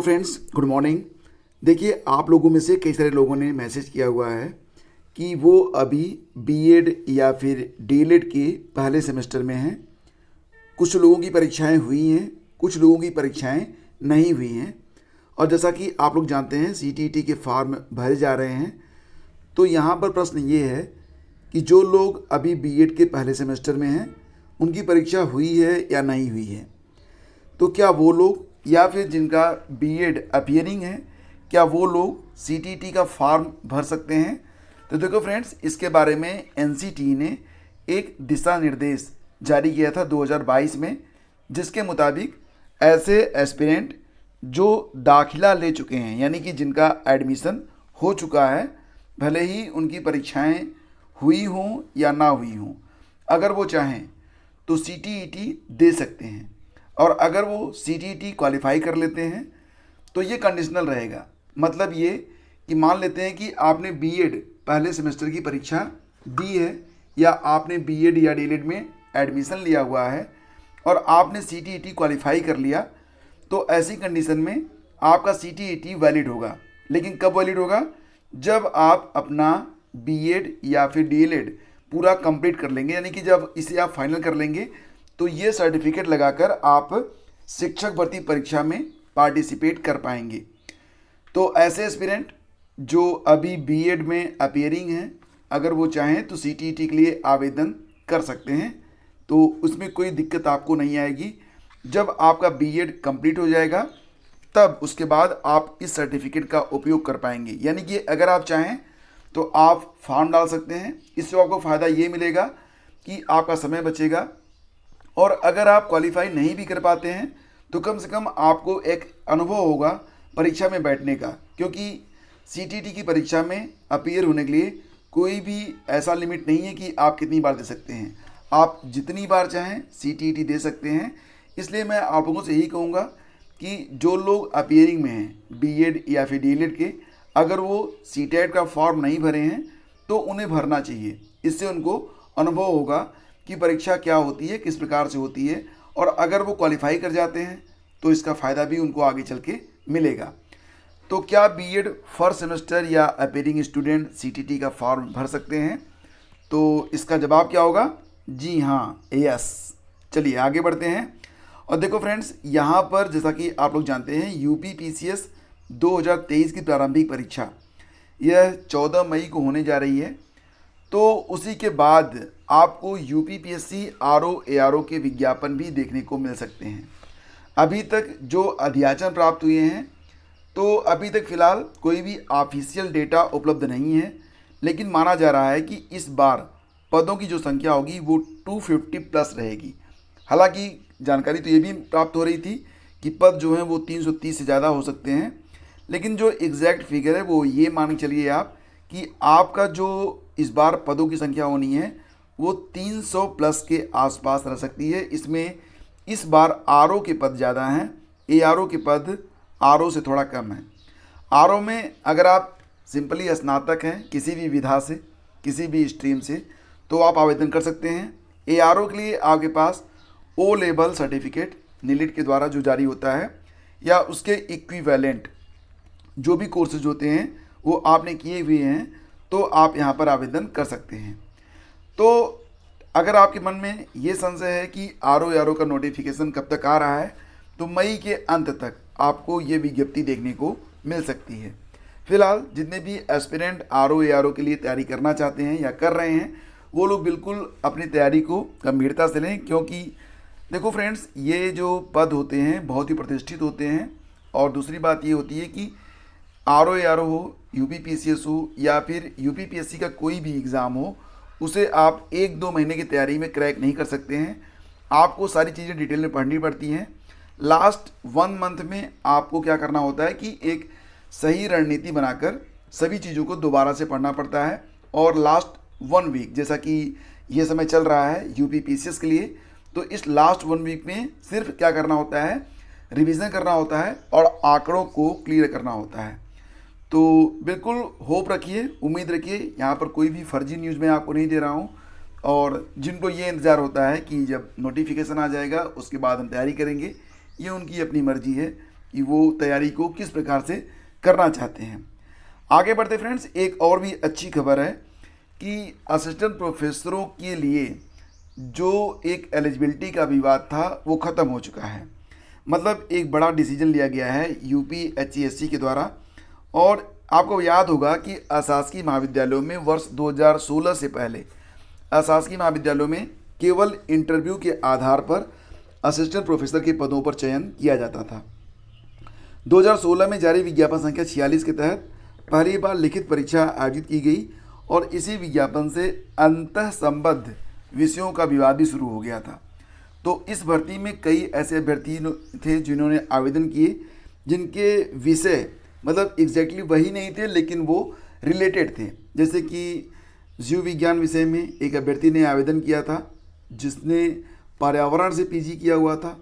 Friends good morning. देखिए, आप लोगों में से कई सारे लोगों ने मैसेज किया हुआ है कि वो अभी बीएड या फिर डीएलएड के पहले सेमेस्टर में हैं। कुछ लोगों की परीक्षाएं हुई हैं, कुछ लोगों की परीक्षाएं नहीं हुई हैं। और जैसा कि आप लोग जानते हैं सीटीईटी के फॉर्म भरे जा रहे हैं। तो यहाँ पर प्रश्न ये है कि जो लोग अभी बीएड के पहले सेमेस्टर में हैं उनकी परीक्षा हुई है या नहीं हुई है। तो क्या वो लोग या फिर जिनका बीएड अपीयरिंग है, क्या वो लोग सीटीईटी का फॉर्म भर सकते हैं? तो देखो फ्रेंड्स, इसके बारे में एनसीटी ने एक दिशा निर्देश जारी किया था 2022 में, जिसके मुताबिक ऐसे एस्पिरेंट जो दाखिला ले चुके हैं, यानी कि जिनका एडमिशन हो चुका है, भले ही उनकी परीक्षाएं हुई हों या ना हुई हों, अगर वो चाहें तो सीटीईटी दे सकते हैं। और अगर वो सीटीईटी क्वालिफाई कर लेते हैं तो ये कंडीशनल रहेगा। मतलब ये कि मान लेते हैं कि आपने बीएड पहले सेमेस्टर की परीक्षा दी है या आपने बीएड या डीएलएड में एडमिशन लिया हुआ है और आपने सीटीईटी क्वालिफाई कर लिया, तो ऐसी कंडीशन में आपका सीटीईटी वैलिड होगा। लेकिन कब वैलिड होगा? जब आप अपना बीएड या फिर डीएलएड पूरा कंप्लीट कर लेंगे, यानी कि जब इसे आप फाइनल कर लेंगे तो ये सर्टिफिकेट लगाकर आप शिक्षक भर्ती परीक्षा में पार्टिसिपेट कर पाएंगे। तो ऐसे एस्पिरेंट जो अभी बीएड में अपीयरिंग हैं, अगर वो चाहें तो सीटीईटी के लिए आवेदन कर सकते हैं। तो उसमें कोई दिक्कत आपको नहीं आएगी। जब आपका बीएड कंप्लीट हो जाएगा तब उसके बाद आप इस सर्टिफिकेट का उपयोग कर पाएंगे। यानी कि अगर आप चाहें तो आप फॉर्म डाल सकते हैं। इससे आपको फ़ायदा ये मिलेगा कि आपका समय बचेगा। और अगर आप क्वालिफाई नहीं भी कर पाते हैं तो कम से कम आपको एक अनुभव होगा परीक्षा में बैठने का, क्योंकि सीटीईटी की परीक्षा में अपीयर होने के लिए कोई भी ऐसा लिमिट नहीं है कि आप कितनी बार दे सकते हैं। आप जितनी बार चाहें सीटीईटी दे सकते हैं। इसलिए मैं आप लोगों से यही कहूँगा कि जो लोग अपीयरिंग में हैं बीएड या फिर डीएलएड के, अगर वो सीटेट का फॉर्म नहीं भरे हैं तो उन्हें भरना चाहिए। इससे उनको अनुभव होगा कि परीक्षा क्या होती है, किस प्रकार से होती है, और अगर वो क्वालिफाई कर जाते हैं तो इसका फ़ायदा भी उनको आगे चल के मिलेगा। तो क्या बीएड फर्स्ट सेमेस्टर या अपीयरिंग स्टूडेंट सीटीईटी का फॉर्म भर सकते हैं? तो इसका जवाब क्या होगा? जी हाँ, यस। चलिए आगे बढ़ते हैं। और देखो फ्रेंड्स, यहाँ पर जैसा कि आप लोग जानते हैं यूपीपीसीएस 2023 की प्रारंभिक परीक्षा यह 14 मई को होने जा रही है। तो उसी के बाद आपको यूपीपीएससी आरओ एआरओ के विज्ञापन भी देखने को मिल सकते हैं। अभी तक जो अध्याचन प्राप्त हुए हैं, तो अभी तक फ़िलहाल कोई भी ऑफिशियल डेटा उपलब्ध नहीं है, लेकिन माना जा रहा है कि इस बार पदों की जो संख्या होगी वो 250 प्लस रहेगी। हालांकि जानकारी तो ये भी प्राप्त हो रही थी कि पद जो हैं वो 330 से ज़्यादा हो सकते हैं, लेकिन जो एग्जैक्ट फिगर है वो ये मान के चलिए आप कि आपका जो इस बार पदों की संख्या होनी है वो 300 प्लस के आसपास रह सकती है। इसमें इस बार आरओ के पद ज़्यादा हैं, एआरओ के पद आरओ से थोड़ा कम है। आरओ में अगर आप सिंपली स्नातक हैं किसी भी विधा से, किसी भी स्ट्रीम से, तो आप आवेदन कर सकते हैं। एआरओ के लिए आपके पास ओ लेवल सर्टिफिकेट नीलिट के द्वारा जो जारी होता है या उसके इक्विवेलेंट जो भी कोर्सेज होते हैं वो आपने किए हुए हैं, तो आप यहाँ पर आवेदन कर सकते हैं। तो अगर आपके मन में ये संशय है कि आरओ एआरओ का नोटिफिकेशन कब तक आ रहा है, तो मई के अंत तक आपको ये विज्ञप्ति देखने को मिल सकती है। फिलहाल जितने भी एस्पिरेंट आरओ एआरओ के लिए तैयारी करना चाहते हैं या कर रहे हैं, वो लोग बिल्कुल अपनी तैयारी को गंभीरता से लें, क्योंकि देखो फ्रेंड्स, ये जो पद होते हैं बहुत ही प्रतिष्ठित होते हैं। और दूसरी बात ये होती है कि आरओ एआरओ हो, यूपीपीसीएस हो या फिर यूपीपीएससी का कोई भी एग्ज़ाम हो, उसे आप 1-2 महीने की तैयारी में क्रैक नहीं कर सकते हैं। आपको सारी चीज़ें डिटेल में पढ़नी पड़ती हैं। लास्ट 1 मंथ में आपको क्या करना होता है कि एक सही रणनीति बनाकर सभी चीज़ों को दोबारा से पढ़ना पड़ता है। और लास्ट 1 वीक, जैसा कि ये समय चल रहा है यूपीपीसीएस के लिए, तो इस लास्ट 1 वीक में सिर्फ क्या करना होता है, रिवीजन करना होता है और आंकड़ों को क्लियर करना होता है। तो बिल्कुल होप रखिए, उम्मीद रखिए। यहाँ पर कोई भी फर्जी न्यूज़ मैं आपको नहीं दे रहा हूँ। और जिनको ये इंतज़ार होता है कि जब नोटिफिकेशन आ जाएगा उसके बाद हम तैयारी करेंगे, ये उनकी अपनी मर्जी है। कि वो तैयारी को किस प्रकार से करना चाहते हैं। आगे बढ़ते फ्रेंड्स, एक और भी अच्छी खबर है कि असिस्टेंट प्रोफेसरों के लिए जो एक एलिजिबिलिटी का विवाद था वो ख़त्म हो चुका है। मतलब एक बड़ा डिसीजन लिया गया है UPHESC के द्वारा। और आपको याद होगा कि अशासकीय महाविद्यालयों में वर्ष 2016 से पहले अशासकीय महाविद्यालयों में केवल इंटरव्यू के आधार पर असिस्टेंट प्रोफेसर के पदों पर चयन किया जाता था। 2016 में जारी विज्ञापन संख्या 46 के तहत पहली बार लिखित परीक्षा आयोजित की गई और इसी विज्ञापन से अंतः संबद्ध विषयों का विवाद भी शुरू हो गया था। तो इस भर्ती में कई ऐसे अभ्यर्थी थे जिन्होंने आवेदन किए जिनके विषय मतलब एग्जैक्टली वही नहीं थे लेकिन वो रिलेटेड थे। जैसे कि जीव विज्ञान विषय में एक अभ्यर्थी ने आवेदन किया था जिसने पर्यावरण से PG किया हुआ था।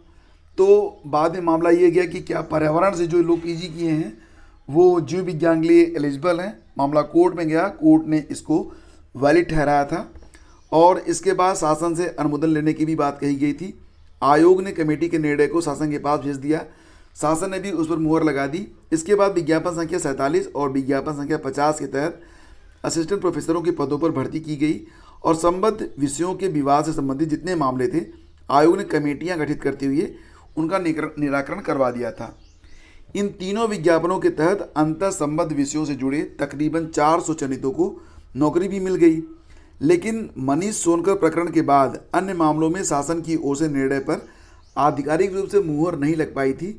तो बाद में मामला ये गया कि क्या पर्यावरण से जो लोग PG किए हैं वो जीव विज्ञान के लिए एलिजिबल हैं। मामला कोर्ट में गया, कोर्ट ने इसको वैलिड ठहराया था और इसके बाद शासन से अनुमोदन लेने की भी बात कही गई थी। आयोग ने कमेटी के निर्णय को शासन के पास भेज दिया, शासन ने भी उस पर मुहर लगा दी। इसके बाद विज्ञापन संख्या 47 और विज्ञापन संख्या 50 के तहत असिस्टेंट प्रोफेसरों के पदों पर भर्ती की गई और संबद्ध विषयों के विवाद से संबंधित जितने मामले थे आयोग ने कमेटियां गठित करते हुए उनका निराकरण करवा दिया था। इन तीनों विज्ञापनों के तहत अंतः संबद्ध विषयों से जुड़े तकरीबन 400 चयनितों को नौकरी भी मिल गई। लेकिन मनीष सोनकर प्रकरण के बाद अन्य मामलों में शासन की ओर से निर्णय पर आधिकारिक रूप से मुहर नहीं लग पाई थी।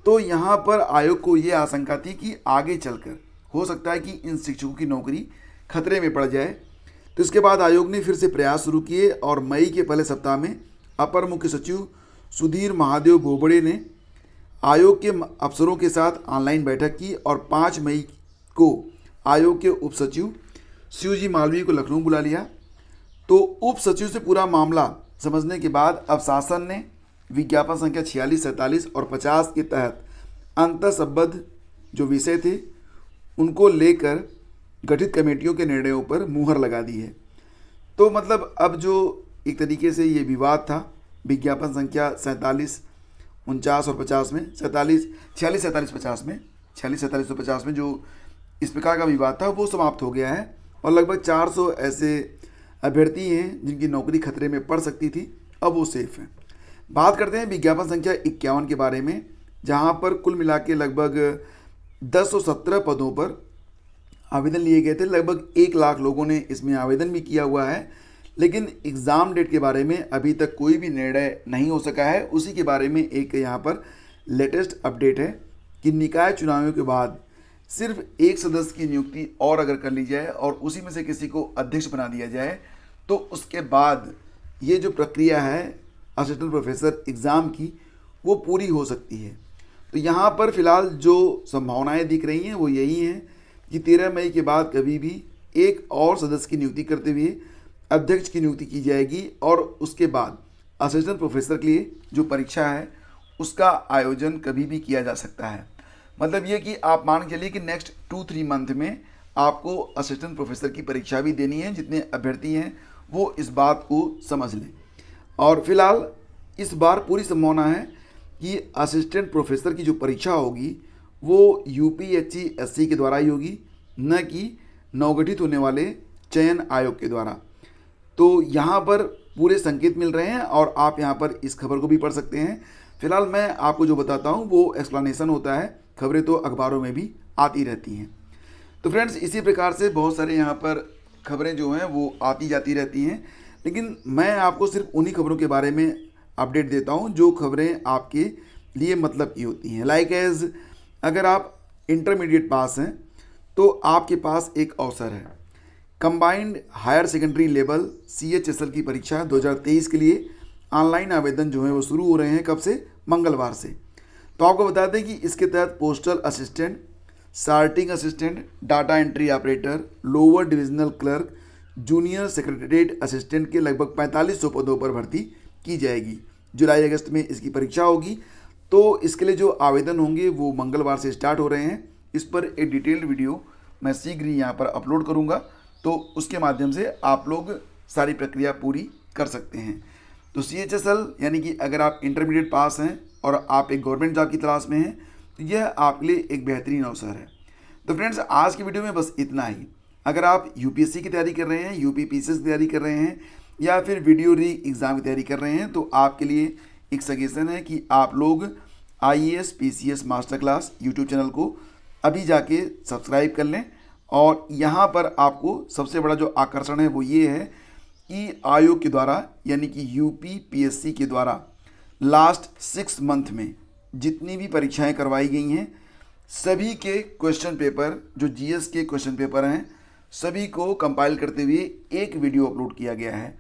तो यहाँ पर आयोग को ये आशंका थी कि आगे चलकर हो सकता है कि इन शिक्षकों की नौकरी खतरे में पड़ जाए। तो इसके बाद आयोग ने फिर से प्रयास शुरू किए और मई के पहले सप्ताह में अपर मुख्य सचिव सुधीर महादेव बोबड़े ने आयोग के अफसरों के साथ ऑनलाइन बैठक की और 5 मई को आयोग के उप सचिव शिवजी मालवीय को लखनऊ बुला लिया। तो उप सचिव से पूरा मामला समझने के बाद अब शासन ने विज्ञापन संख्या 46, 47 और 50 के तहत अंतः संबद्ध जो विषय थे उनको लेकर गठित कमेटियों के निर्णयों पर मुहर लगा दी है। तो मतलब अब जो एक तरीके से ये विवाद था विज्ञापन संख्या 47, 49 और 50 में 46, 47, 50 में 46, 47 और 50 में जो इस प्रकार का विवाद था वो समाप्त हो गया है और लगभग 400 ऐसे अभ्यर्थी हैं जिनकी नौकरी खतरे में पड़ सकती थी, अब वो सेफ हैं। बात करते हैं विज्ञापन संख्या 51 के बारे में, जहां पर कुल मिला के लगभग 1017 पदों पर आवेदन लिए गए थे। लगभग 1 लाख लोगों ने इसमें आवेदन भी किया हुआ है, लेकिन एग्ज़ाम डेट के बारे में अभी तक कोई भी निर्णय नहीं हो सका है। उसी के बारे में एक यहाँ पर लेटेस्ट अपडेट है कि निकाय चुनावों के बाद सिर्फ एक सदस्य की नियुक्ति और अगर कर ली जाए और उसी में से किसी को अध्यक्ष बना दिया जाए तो उसके बाद ये जो प्रक्रिया है असिस्टेंट प्रोफेसर एग्ज़ाम की वो पूरी हो सकती है। तो यहाँ पर फ़िलहाल जो संभावनाएं दिख रही हैं वो यही हैं कि 13 मई के बाद कभी भी एक और सदस्य की नियुक्ति करते हुए अध्यक्ष की नियुक्ति की जाएगी और उसके बाद असिस्टेंट प्रोफेसर के लिए जो परीक्षा है उसका आयोजन कभी भी किया जा सकता है। मतलब ये कि आप मान के चलिए कि नेक्स्ट 2-3 मंथ में आपको असिस्टेंट प्रोफेसर की परीक्षा भी देनी है। जितने अभ्यर्थी हैं वो इस बात को समझ लें। और फिलहाल इस बार पूरी संभावना है कि असिस्टेंट प्रोफेसर की जो परीक्षा होगी वो UPHESC के द्वारा ही होगी, न कि नवगठित होने वाले चयन आयोग के द्वारा। तो यहाँ पर पूरे संकेत मिल रहे हैं और आप यहाँ पर इस खबर को भी पढ़ सकते हैं। फिलहाल मैं आपको जो बताता हूँ वो एक्सप्लेनेशन होता है, खबरें तो अखबारों में भी आती रहती हैं। तो फ्रेंड्स इसी प्रकार से बहुत सारे यहाँ पर खबरें जो हैं वो आती जाती रहती हैं, लेकिन मैं आपको सिर्फ उन्हीं खबरों के बारे में अपडेट देता हूँ जो खबरें आपके लिए मतलब की होती हैं। लाइक एज अगर आप इंटरमीडिएट पास हैं तो आपके पास एक अवसर है। Combined higher secondary level CHSL की परीक्षा 2023 के लिए ऑनलाइन आवेदन जो है वो शुरू हो रहे हैं। कब से? मंगलवार से। तो आपको बता दें कि इसके तहत postal assistant, sorting assistant, data entry operator, lower divisional clerk, junior secretariat assistant के लगभग 4500 पदों पर भर्ती की जाएगी। जुलाई अगस्त में इसकी परीक्षा होगी। तो इसके लिए जो आवेदन होंगे वो मंगलवार से स्टार्ट हो रहे हैं। इस पर एक डिटेल्ड वीडियो मैं शीघ्र ही यहाँ पर अपलोड करूँगा, तो उसके माध्यम से आप लोग सारी प्रक्रिया पूरी कर सकते हैं। तो CHSL यानी कि अगर आप इंटरमीडिएट पास हैं और आप एक गवर्नमेंट जॉब की तलाश में हैं तो यह आपके लिए एक बेहतरीन अवसर है। तो फ्रेंड्स, आज की वीडियो में बस इतना ही। अगर आप यूपीएससी की तैयारी कर रहे हैं, यूपी पीसीएस की तैयारी कर रहे हैं, या फिर वीडियो री एग्ज़ाम की तैयारी कर रहे हैं, तो आपके लिए एक सजेशन है कि आप लोग IAS PCS master class YouTube channel को अभी जाके सब्सक्राइब कर लें। और यहाँ पर आपको सबसे बड़ा जो आकर्षण है वो ये है कि आयोग के द्वारा यानी कि यूपी पीएससी के द्वारा लास्ट 6 मंथ में जितनी भी परीक्षाएं करवाई गई हैं, सभी के क्वेश्चन पेपर, जो जीएस के क्वेश्चन पेपर हैं, सभी को कंपाइल करते हुए एक वीडियो अपलोड किया गया है।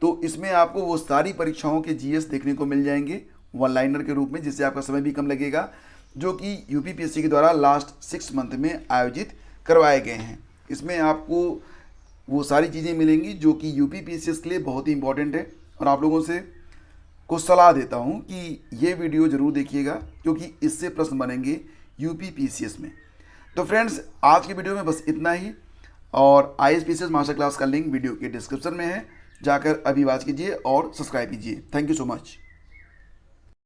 तो इसमें आपको वो सारी परीक्षाओं के जीएस देखने को मिल जाएंगे वन लाइनर के रूप में, जिससे आपका समय भी कम लगेगा, जो कि यूपी पीएससी के द्वारा लास्ट 6 मंथ में आयोजित करवाए गए हैं। इसमें आपको वो सारी चीज़ें मिलेंगी जो कि यूपी पीसीएस के लिए बहुत ही इंपॉर्टेंट है। और आप लोगों से को सलाह देता हूं कि ये वीडियो ज़रूर देखिएगा, क्योंकि इससे प्रश्न बनेंगे यूपी पीसीएस में। तो फ्रेंड्स, आज की वीडियो में बस इतना ही। और आईएएस पीसीएस मास्टर क्लास का लिंक वीडियो के डिस्क्रिप्शन में है, जाकर अभी वॉच कीजिए और सब्सक्राइब कीजिए। Thank you so much.